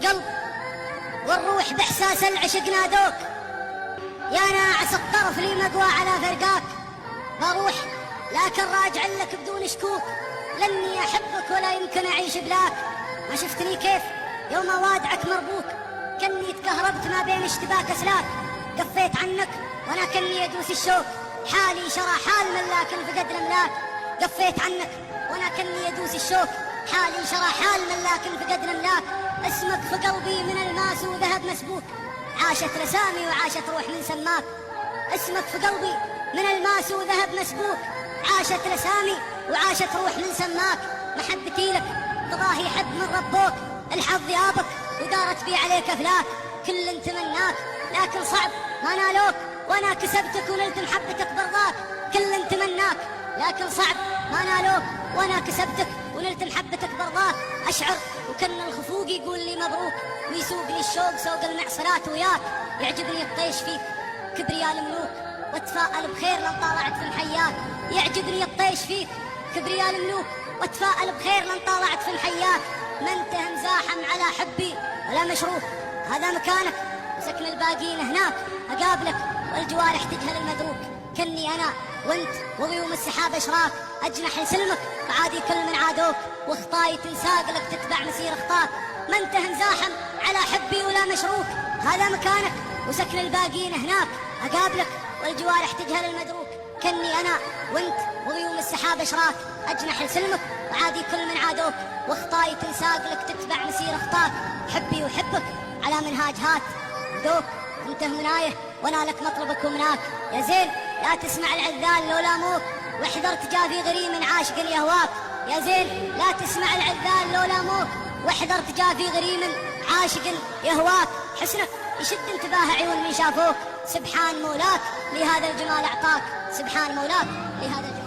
القلب والروح بإحساس العشق نادوك، يا ناعس الطرف لي مقوى على فرقاك. بروح لكن راجع لك بدون شكوك، لاني احبك ولا يمكن اعيش بلاك. ما شفتني كيف يوم وادعك مربوك، كني تكهربت ما بين اشتباك اسلاك. قفيت عنك وانا كني ادوس الشوك، حالي شرى حال ملاك فقد الاملاك. قفيت عنك وانا كني ادوس الشوك، حالي شرى حال ملاك فقد الاملاك. اسمك في قلبي من الماس وذهب مسبوك، عاشت لسامي وعاشت روح من سماك. اسمك في قلبي من الماس وذهب مسبوك، عاشت لسامي وعاشت روح من سماك. محبتي لك تضاهي حب من ربوك، الحظ يابك ودارت بي عليك افلاك. كل تمناك لكن صعب ما نالوك، وانا كسبتك ونلت محبتك برضاك. كل تمناك لكن صعب ما نالوك، وانا كسبتك ونلت محبتك برضاك. اشعر وكان الخفوق يقول لي مبروك، ويسوقني الشوق سوق المعصرات وياك. يعجبني الطيش فيك كبرياء الملوك، واتفائل بخير لن طالعت في محياك. يعجبني الطيش فيك كبرياء الملوك، واتفائل بخير لن طالعت في محياك. ما انت مزاحم على حبي ولا مشروك، هذا مكانك وسكن الباقين هناك. اقابلك والجوارح تجهل المدروك، كني انا وانت وغيوم السحاب اشراك. اجنح لسلمك وعادي كل من عادوك، واخطاي تنساق لك تتبع مسير اخطاك. ما انت مزاحم على حبي ولا مشروك، هذا مكانك وسكن الباقين هناك. اقابلك والجوارح تجهل المدروك، كني انا وانت وغيوم السحاب اشراك. اجنح لسلمك وعادي كل من عادوك، واخطاي تنساق لك تتبع مسير اخطاك. حبي وحبك على منهاج هات ذوق، انت منايه وانا لك مطلبك ومناك. يا زين لا تسمع العذال لو لاموك، واحذر تجافي غريم عاشق يهواك. يا زين لا تسمع العذال لو لاموك، واحذر تجافي غريم عاشق يهواك. حسنك يشد انتباه عيون من شافوك، سبحان مولاك لهذا الجمال اعطاك. سبحان مولاك لهذا الجمال.